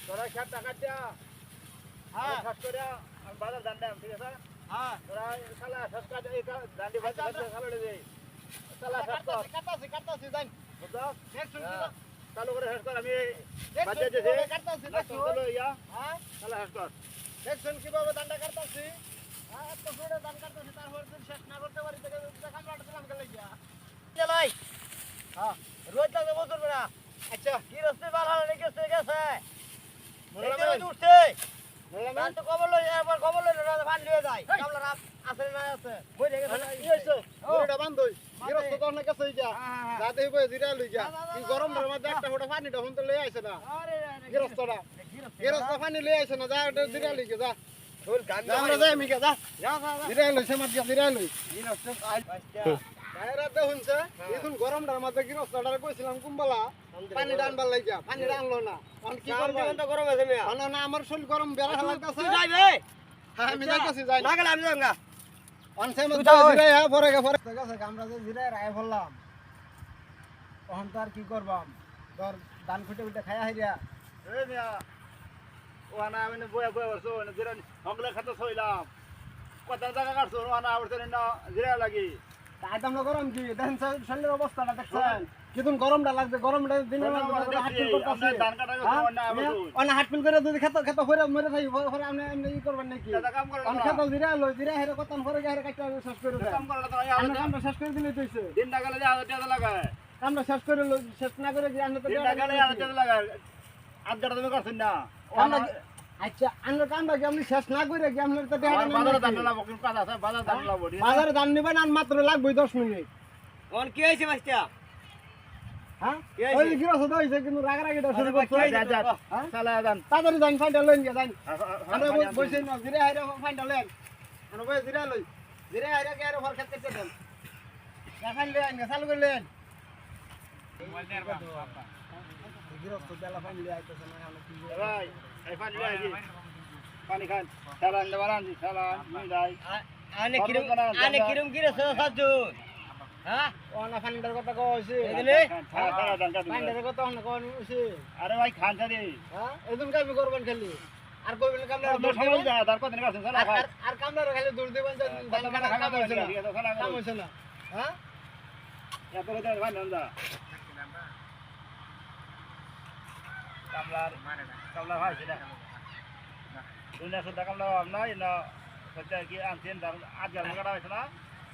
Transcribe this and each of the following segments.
তোরা 60 টাকা দিয়া হ্যাঁ 60 করে বাজার দাম দাম ঠিক আছে হ্যাঁ তোরা শালা 60 টাকা এই দান্ডি ভাত শালা দে শালা 60 কাটতাছি যাই বুঝছো দেখছুন চালু করে হেড কর আমি কি বাজে দিছি কাটতাছি চলো ইয়া হ্যাঁ শালা হেড কর দেখছুন কিভাবে দান্ডা কাটতাছি হ্যাঁ তো করে দান কাটতাছি তারপর যদি শেষ না করতে পারি থেকে কামড়াটা দিলাম গেলে গিয়া চলাই হ্যাঁ রোজ লাগে বছর বেড়া আচ্ছা কি রাস্তে বার হলো নাকি গেছে মনে উঠছে বললাম তো খবর লই একবার খবর লই না ভান লিয়ে যায় কামলা রাত আছে না আছে বই রেখে কি হইছে ওটা বান্ধই গিরস্ত তো অনেক কাছে যা রাতে বই জিরা লই যা কি গরম ধরে মধ্যে একটা ফোটা পানি তখন তো লই আইছে না আরে গিরস্তটা গিরস্ত পানি লই আইছে না যা এটা জিরা লই যা তোর গান আমরা যাই মিকা যা যা জিরা লই সমাজ জিরা লই গিরস্ত আই বাইরে দে শুনছে এখন গরম ধরে মধ্যে গিরস্তটা কইছিলাম কুম্বলা পানি ডানবার লাগিয়া পানি ডানলো না কোন কি করব তো গরম আছে মিয়া না না আমার শরীর গরম বেড়া লাগতাছে তুই যাইবে হ্যাঁ আমি যাইতাছি যাই না গেলে আমি যাঙ্গা অনসে মধ্যে জিরাই হ্যাঁ পরে গেছে আমরা যে জিরাই রায় বললাম তখন তো আর কি করবাম তোর ধান খুঁটে খুঁটে খায়া হাইরা এই মিয়া ওনা আমি বয়া বয়া বসো না জিরা হংলে খাতে ছইলাম কত জায়গা কাটছো ওনা আবার না জিরা লাগি তাই তো আমরা গরম কি দেখেন শরীরের অবস্থাটা দেখছেন কিতুন গরমটা লাগবে গরমটা দিনে হাটপিল করতেছি ধান কাটা অনা হাটপিল করে যদি খেত খেত হইরা মরে থাকি পরে আপনি এমনি ই করবেন নাকি কাম করে না খেত জিরা লই জিরা হেরে কতন পরে গায়রে কাটতে শেষ করে দেন কাম করে না আমরা কামটা শেষ করে দিলে কইছে দিনটা গেলে টাকা লাগায় কামটা শেষ করে শেষ না করে যে আমরা তো দিনটা গেলে টাকা লাগায় আজটা তুমি করছেন না আচ্ছা আমরা কামটা কি আপনি শেষ না করে কি আমরা তো টাকা বাজারে দাম লাগাবো কিন্তু কাজ আছে বাজারে দাম লাগাবো বাজারে দাম নিবেন আর মাত্র লাগবে 10 মিনিট কোন কি হইছে বাচ্চা হ্যাঁ ওই গিরস হইছে কিন্তু রাগারাগিটা শুরু করছে হ্যাঁ চালা যান তাড়াতাড়ি যান ফাইন্ডা লইন গে যান আমরা বসে না জিরে হাইরা ফাইন্ডা লইন আমরা বসে জিরা লই জিরে হাইরা কে আর ফর খেতে খেতে দেন দেখান লইন চালু করে লইন গিরস তো বেলা ফাইন লই আইতেছে না আমরা কি ভাই এই ফাইন লই আইছি পানি খান চালান দেবারান চালান নিয়ে যাই আনে কিরম গিরস সাজুন হ্যাঁ ওনা ফাইন্ডার কথা কইছি এদিলে ফাইন্ডার কথা ওনা কইছি আরে ভাই খান জানি হ্যাঁ এদিন কামি করবেন খালি আর কইবেন কামলা তো সময় যা তার কথা নিকাছেন চলা ভাই আর কামলা খালি দূর দিবেন যে ধান কাটা কাম হইছে না কাম হইছে না হ্যাঁ এত কথা ভাই নন্দা কামলার ভাই সেটা দুনিয়া সুদ্ধা কামলা আমরা না সত্যি কি আনছেন আজ জানা কাটা হয়েছে না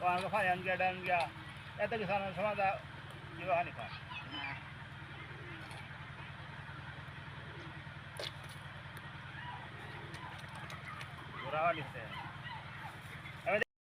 ও আমাকে ফাই আন গিয়া ডান গিয়া এত কিছু সমাজ দিব হানি খা ঘোরা হলিছে